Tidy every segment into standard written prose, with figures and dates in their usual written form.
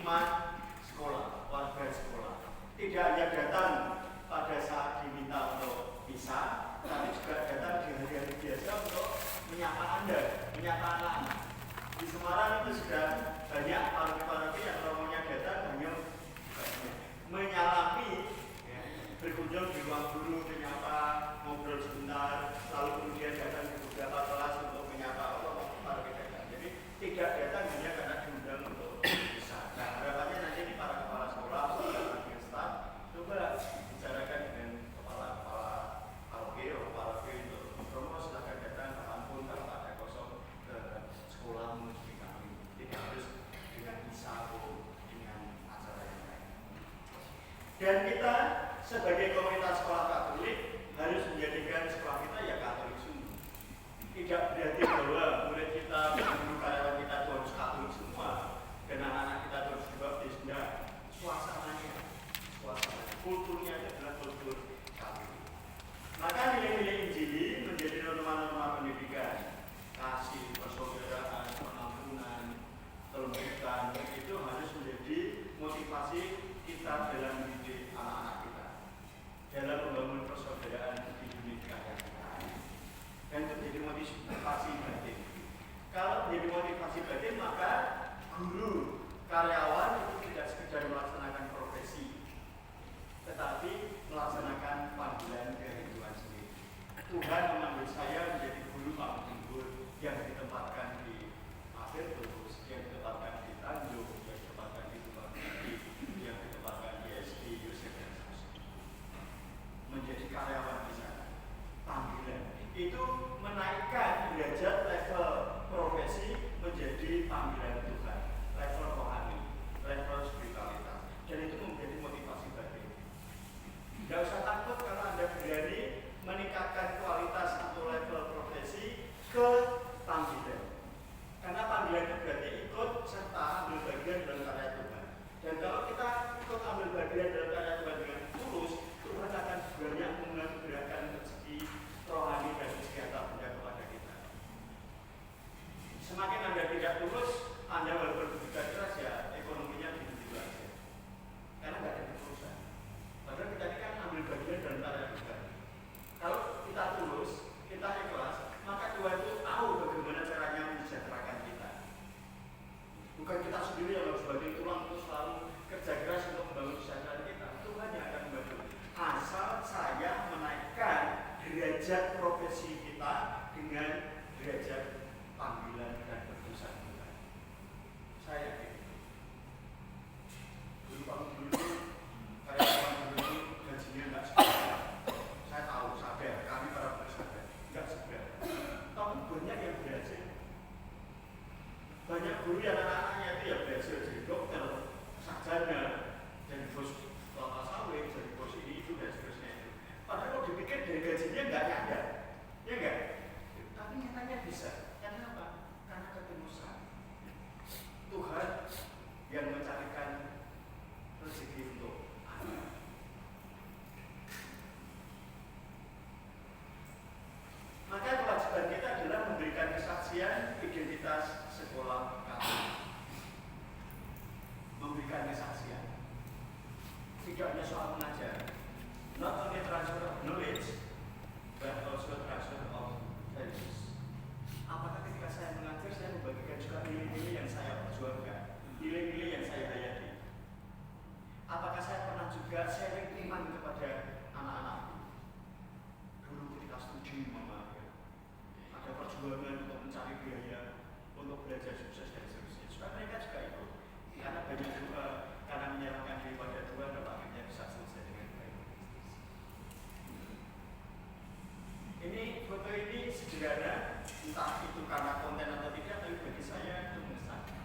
teman sekolah, warga sekolah. Tidak hanya datang pada saat diminta untuk bisa, tapi juga datang di hari-hari biasa untuk menyapa Anda, menyapa anak-anak. Di Semarang itu sudah banyak paroki-paroki yang romonya datang hanya menyalami, ya, berkunjung di ruang guru, menyapa, ngobrol sebentar, lalu kemudian datang ke beberapa kelas untuk menyapa paroki datang. Jadi tidak datang hanya karena diundang untuk bisa. Nah, harapannya nanti di para kepala sekolah, para staf, coba bicarakan dengan kepala-kepala paroki atau paroki untuk promo, silakan datang kapanpun kalau ada kosong ke sekolahmu di kami. Tidak harus dengan bisa atau dengan acara yang lain. Dan kita sebagai komunitas sekolah Katolik harus menjadikan sekolah kita ya Katolik sungguh. Tidak berarti bahwa murid kita, guru karyawan kita itu harus Katolik semua dan anak-anak kita harus dibaptis. Nah, suasananya, kulturnya adalah kultur Katolik. Maka nilai-nilai Injili menjadi norma-norma pendidikan, kasih, persaudaraan, pengampunan, kelembutan, itu harus menjadi motivasi kita dalam mendidik anak-anak kita, dalam membangun persaudaraan di dunia kita. Dan itu menjadi motivasi batin. Kalau menjadi motivasi batin, maka guru, karyawan itu tidak sekedar melaksanakan profesi, tetapi melaksanakan panggilan dari Tuhan sendiri. Tuhan mengambil saya menjadi guru Pak Gembur yang ditempatkan di Akhirus, yang ditempatkan di Tanjung, yang ditempatkan di Bupati, yang ditempatkan di SD, Yusuf dan seterusnya. Menjadi karyawan di sana. Panggilan itu menaikkan derajat level profesi menjadi panggilan Tuhan, level rohani, level spiritualitas, dan itu menjadi motivasi batin. Tidak usah takut kalau Anda berani meningkatkan kualitas atau level profesi ke panggilan, karena panggilan itu berarti ikut serta ambil bagian dalam karya Tuhan. Dan kalau kita ikut ambil bagian dalam karya Tuhan dengan tulus, Tuhan akan banyak memberikan rezeki rohani dan kesehatan Anda kepada kita. Semakin Anda tidak tulus, Anda walaupun bekerja keras ya ekonominya begitu aja, karena tidak ada ketulusan. Padahal kita ini kan ambil bagian dalam karya Tuhan. Kalau kita tulus, kita ikhlas, maka Tuhan itu tahu bagaimana caranya mensejahterakan kita. Bukan kita sendiri yang harus banting tulang terus selalu kerja keras untuk membangun kesejahteraan kita. Tuhan yang akan membantu. Asal saya menaikkan derajat profesi kita dengan derajat panggilan dan keputusan Tuhan. Saya yakin. Dulu Pak Guru karyawan dulu gajinya nggak seberapa. Saya tahu, sadar, kami para guru sadar, nggak seberapa. Tapi banyak yang belajar. Banyak guru yang anak-anaknya itu yang belajar jadi dokter, sarjana, jadi bos kelapa sawit, jadi bos ini itu dan seterusnya itu. Padahal kalau dipikir dari gajinya nggak ada, ya nggak? Tapi nyatanya bisa. Karena apa? Karena ketulusan. Tuhan yang mencarikan rezeki untuk anak. Maka kewajiban kita adalah memberikan kesaksian identitas sekolah kami. Memberikan kesaksian. Tidak hanya soal mengajar, not only transfer of knowledge, but also transfer of values. Apakah ketika saya mengajar, saya membagikan juga nilai-nilai yang saya perjuangkan, nilai-nilai yang saya hayati? Apakah saya pernah juga sharing iman kepada anak-anakku? Dulu ketika studi, Mama, ya, ada perjuangan untuk mencari biaya, untuk belajar sukses dan seterusnya. Supaya mereka juga ikut. Karena banyak juga, karena menyerahkan diri pada Tuhan, dan akhirnya bisa selesai dengan baik. Ini foto ini sederhana, entah itu karena konten atau tidak, tapi bagi saya itu mengesankan.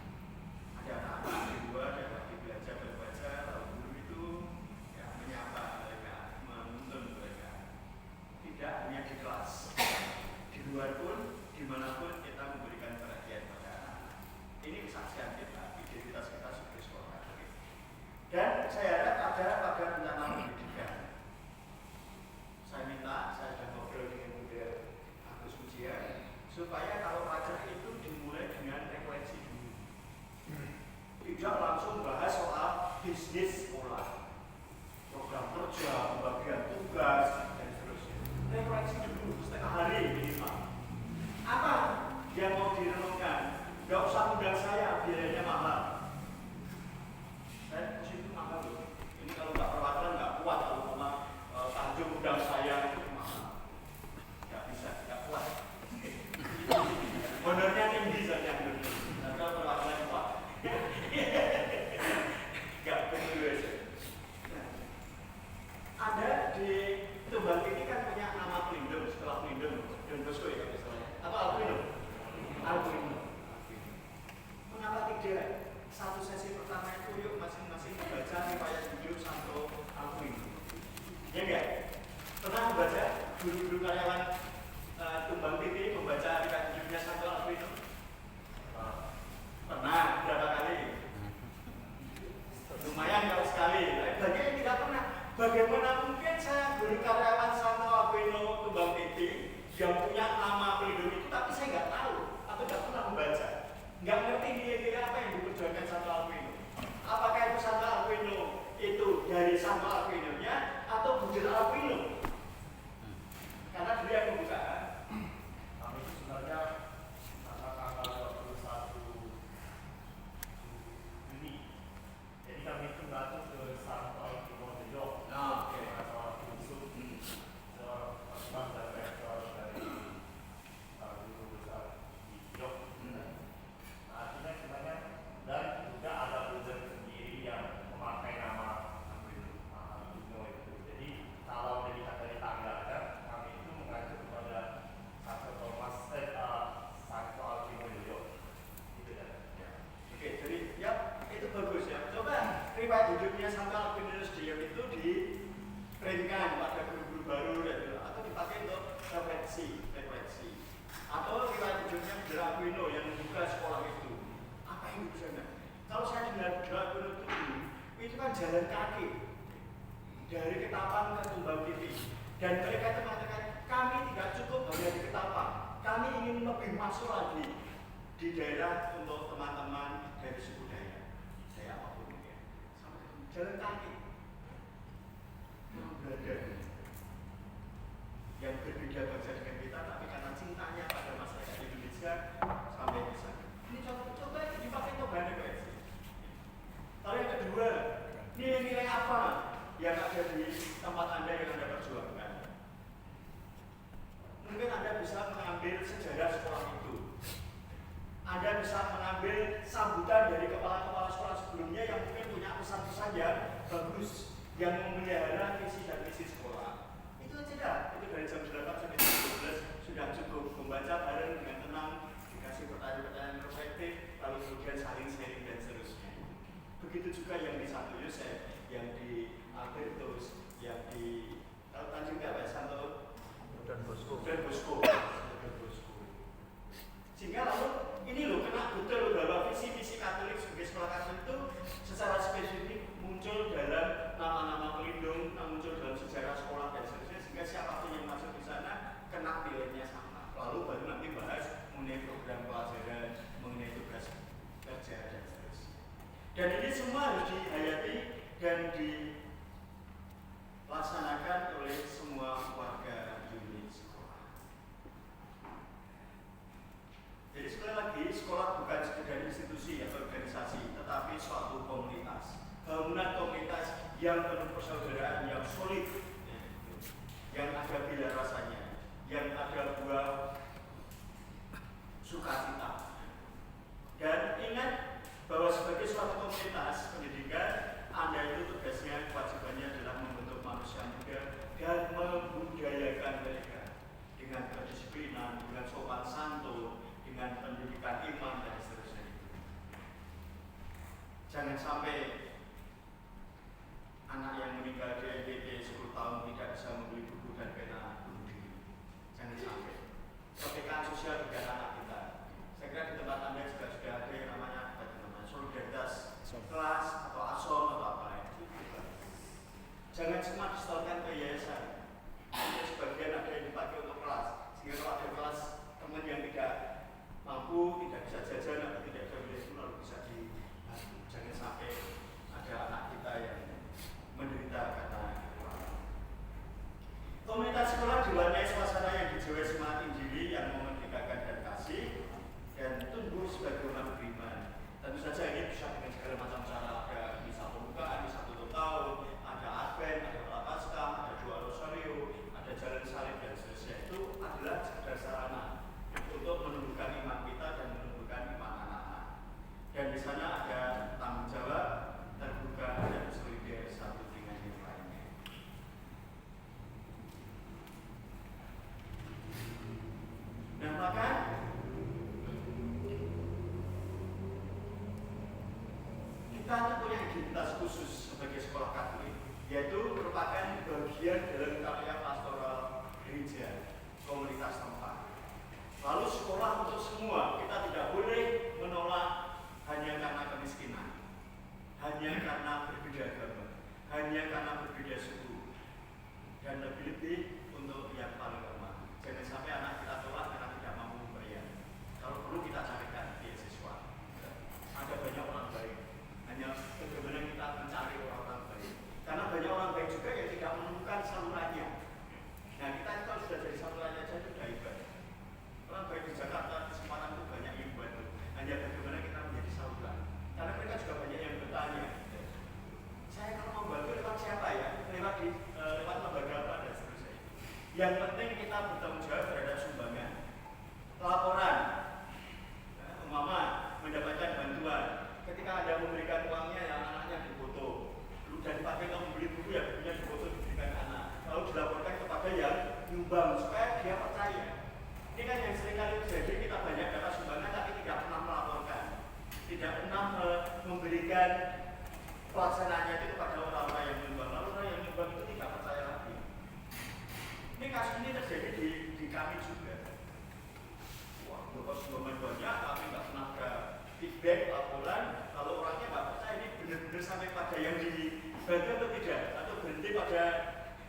bisnis sekolah, program kerja, pembagian tugas, dan seterusnya. Refleksi dulu setengah hari minimal. Apa yang mau direnungkan? Gak usah undang saya, biayanya mahal. Saya positif mahal loh. Ini kalau nggak perwakilan nggak kuat kalau sama tahajud undang saya itu mahal. Nggak bisa, nggak kuat. Honornya tinggi saja benar. Kalau perwakilan kuat. Nggak betul aja. Ada di Tumbang ini kan punya nama pelindung, setelah pelindung dan Bosco ya misalnya. Apa Alpino? Alpino. Mengapa tidak satu sesi pertama itu yuk masing-masing membaca riwayat hidup Santo Alpino? Ya enggak? Pernah membaca guru-guru karyawan Tumbang TV membaca riwayat hidupnya Santo Alpino? Pernah, berapa kali? Lumayan kalau sekali, tapi banyak yang tidak pernah. Bagaimana mungkin saya guru karyawan Santo Alpino Tumbang TV yang punya nama pelindung itu, tapi saya nggak tahu atau nggak pernah membaca, nggak ngerti nilai-nilai apa yang diperjuangkan Santo Alpino. Apakah itu Santo Alpino itu dari Santo Alpino-nya atau Bujur Alpino? Karena dia yang membuka. Kami itu sebenarnya tanggal 21 Juni. Jadi kami itu ngatur ke Santo Alpino de Jok. Masalah khusus Mas dan rektor dari guru besar di Jok. Artinya sebenarnya dan juga ada user sendiri yang memakai nama Alpino itu. Jadi kalau dilihat dari tanggalnya, kami itu mengacu kepada Santo Alpino de Jok. Gitu kan? Ya. Oke, jadi ya itu bagus ya. Coba riwayat hidupnya Santo Alpino de Jok itu diprintkan pada guru-guru baru atau dipakai untuk refleksi. Atau riwayat hidupnya Bujur Alpino yang membuka sekolah itu. Apa yang bisa enggak? Kalau saya dengar Bujur Alpino itu kan jalan kaki dari Ketapang ke Tumbang TV. Dan mereka itu mengatakan kami tidak cukup hanya di Ketapang. Kami ingin lebih masuk lagi di daerah untuk teman-teman dari suku Dayak apapun ya. Sampai jalan kaki. Berada yang berbeda bangsa dengan kita, tapi karena cintanya pada masyarakat Indonesia sampai ke sana. Ini coba itu dipakai untuk refleksi. Lalu yang kedua, nilai-nilai apa yang ada di tempat Anda yang Anda perjuangkan? Mungkin Anda bisa mengambil sejarah sekolah itu. Anda bisa mengambil sambutan dari kepala-kepala sekolah sebelumnya yang mungkin punya pesan-pesan yang bagus, yang memelihara visi dan misi sekolah. Itu aja, itu dari jam 8 sampai jam 12 sudah cukup. Membaca bareng dengan tenang, dikasih pertanyaan-pertanyaan reflektif, lalu kemudian saling sharing dan seterusnya. Begitu juga yang di Santo Yosef, yang di Albertus, yang di Tanjung Dawe Santo dan Bosco. Sehingga lalu ini loh kena betul bahwa visi-visi Katolik sebagai sekolah Katolik itu secara spesifik muncul dalam nama-nama pelindung, muncul dalam sejarah sekolah dan seterusnya, sehingga siapapun yang masuk di sana kena nilainya sama. Lalu baru nanti bahas mengenai program pelajaran, mengenai tugas kerja dan seterusnya. Dan ini semua harus dihayati dan dilaksanakan oleh semua warga unit sekolah. Jadi sekali lagi, sekolah bukan sekedar institusi atau organisasi, tetapi suatu komunitas. Bangunan komunitas yang penuh persaudaraan, yang solid, yang ada bila rasanya, yang ada buah sukacita. Dan ingat bahwa sebagai suatu komunitas pendidikan, Anda itu tugasnya, kewajibannya adalah membentuk manusia muda dan membudayakan mereka dengan kedisiplinan, dengan sopan santun, dengan pendidikan iman dan seterusnya. Jangan sampai anak yang meninggal di NTT 10 tahun tidak bisa membeli buku dan pena bunuh diri. Jangan sampai. Kepekaan sosial bagi anak kita. Saya kira di tempat Anda juga sudah ada yang namanya solidaritas kelas atau asom atau apa itu. Jangan cuma disetorkan ke yayasan. Sebagian ada yang dipakai untuk kelas. Sehingga kalau ada kelas teman yang tidak mampu, tidak bisa jajan atau tidak bisa beli itu lalu bisa dibantu. Jangan sampai ada anak kita kita itu punya identitas khusus sebagai sekolah Katolik, yaitu merupakan bagian dalam karya pastoral gereja komunitas tempat. Lalu sekolah untuk semua, kita tidak boleh menolak hanya karena kemiskinan, hanya karena berbeda agama, hanya karena berbeda suku, dan lebih-lebih untuk yang paling lemah. Jangan sampai anak kita tolak karena tidak mampu membayar. Kalau perlu kita carikan beasiswa. Ada banyak orang baik, hanya bagaimana kita mencari orang-orang baik. Karena banyak orang baik juga yang tidak menemukan salurannya. Nah, kita kalau sudah dari salurannya saja itu sudah hebat. Orang baik di Jakarta, di Semarang itu banyak yang membantu. Hanya bagaimana kita menjadi saluran. Karena mereka juga banyak yang bertanya. Saya kalau mau bantu lewat siapa ya? Lewat lembaga apa dan seterusnya. Yang penting kita bertanggung jawab terhadap sumbangan, laporan, umpama mendapatkan bantuan. Ketika Anda memberikan uangnya, yang anaknya difoto, dan dipakai untuk membeli buku yang bukunya difoto diberikan anak, lalu dilaporkan kepada yang nyumbang supaya dia percaya. Ini kan yang seringkali terjadi, kita banyak dapat sumbangan tapi tidak pernah melaporkan, tidak pernah memberikan pelaksanaannya itu kepada orang-orang yang nyumbang. Lalu orang yang nyumbang itu tidak percaya lagi. Ini kasus ini terjadi di kami juga. Wah, beberapa sumbangan banyak tapi nggak pernah ada feedback, laporan. Kalau orangnya nggak percaya, ini benar-benar sampai pada yang dibantu atau tidak, atau berhenti pada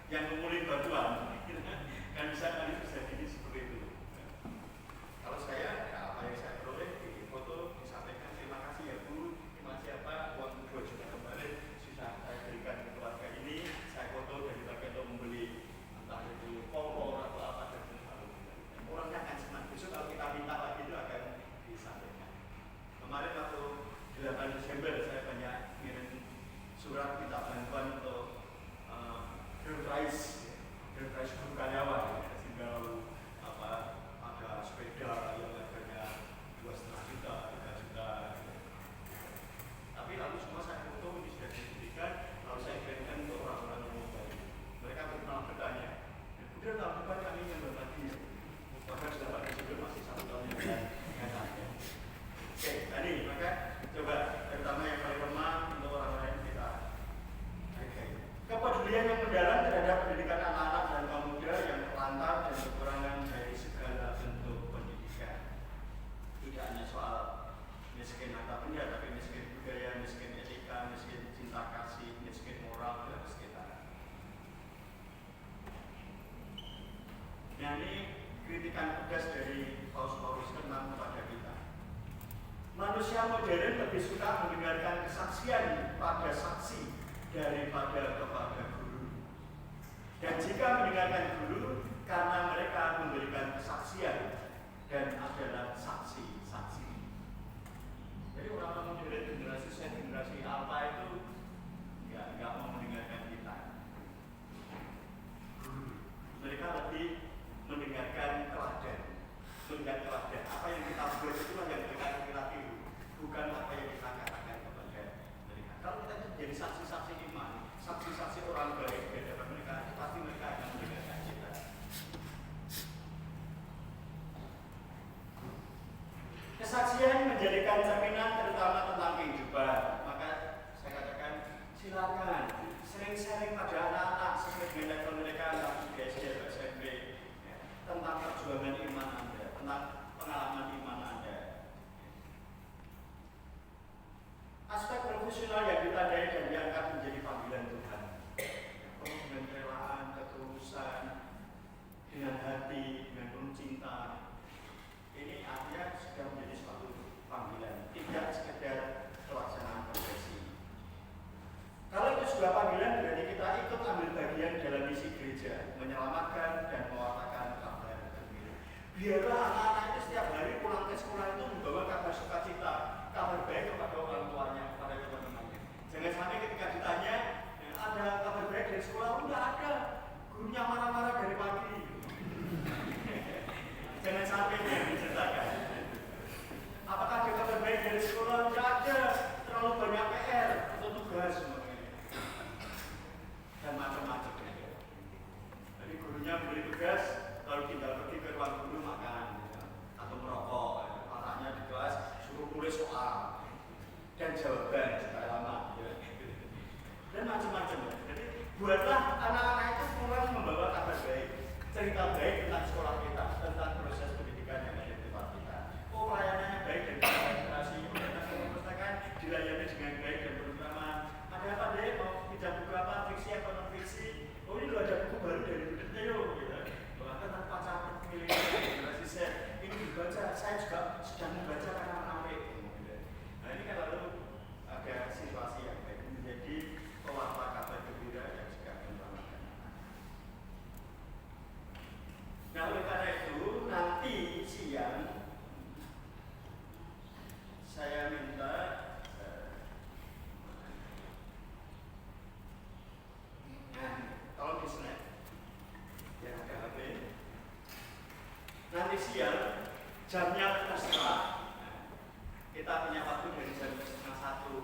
yang memulai bantuan. Kan bisa kali terjadi seperti itu. Kalau saya, ya apa yang saya peroleh di foto disampaikan, terima kasih ya Bu, terima kasih apa, uang 2 juta kembali sudah saya berikan ke keluarga ini, saya foto dan dipakai untuk membeli entah itu kompor atau apa dan orangnya akan senang. Besok kalau kita minta lagi itu akan disampaikan. Kemarin waktu 8 Desember saya banyak ngirim surat minta bantuan untuk Door Prize guru karyawan, sehingga lalu ada sepeda yang harganya 2,5 juta, 3 juta. Tapi lalu semua saya foto, ini sudah diberikan, lalu saya kirimkan untuk orang-orang yang mau bayar. Mereka pernah bertanya, udah tahun depan kami yang berbagi, bahkan sudah pada sebelum masih 1 tahun yang lain. Oke, tadi maka coba terutama yang paling lemah untuk orang lain kita. Kepedulian yang mendalam terhadap pendidikan anak-anak dan kaum muda yang terlantar dan kekurangan dari segala bentuk pendidikan. Tidak hanya soal miskin harta benda, tapi miskin budaya, miskin etika, miskin cinta kasih, miskin moral dan sekitar. Nah, ini kritikan tegas dari Paus ke-6 kepada kita. Manusia modern lebih suka mendengarkan kesaksian pada saksi daripada kepada guru. Dan jika mendengarkan guru, karena mereka memberikan kesaksian dan adalah saksi-saksi. Jadi orang-orang modern generasi Z, generasi alpha itu nggak mau mendengarkan kita. Mereka lebih mendengarkan teladan. Melihat teladan. Apa yang kita buat itu yang kita tiru, bukan apa yang kita katakan kepada mereka. Kalau kita jadi saksi-saksi iman, saksi-saksi orang baik di hadapan mereka, pasti mereka akan mendengarkan kita. Kesaksian menjadikan cerminan terutama tentang kehidupan. Maka saya katakan silakan sering-sering pada anak-anak sesuai dengan level mereka, di SD atau SMP, ya, tentang perjuangan iman Anda, tentang pengalaman iman Anda. Aspek profesional yang ditandai dan diangkat menjadi panggilan Tuhan. Penuh dengan kerelaan, ketulusan, dengan hati, dengan penuh cinta. Ini artinya sudah menjadi suatu panggilan, tidak sekedar pelaksanaan profesi. Kalau itu sebuah panggilan, berarti kita ikut ambil bagian dalam misi gereja, menyelamatkan dan mewartakan kabar gembira. Biarlah anak-anak itu setiap hari pulang ke sekolah itu membawa kabar sukacita, kabar baik kepada orang tuanya, kepada teman-temannya. Jangan sampai ketika ditanya, ada kabar baik dari sekolah, enggak ada. Gurunya marah-marah dari pagi. Jangan sampai yang diceritakan. Apakah ada kabar baik dari sekolah? Enggak ada. Terlalu banyak PR untuk tugas dan macam-macam. Jadi gurunya beri tugas, lalu tinggal pergi ke ruang guru makan. artifisial, jamnya terserah. Nah, kita punya waktu dari jam setengah 1,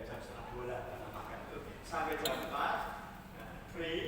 jam setengah 2 lah kita makan itu sampai jam 4, nah, free.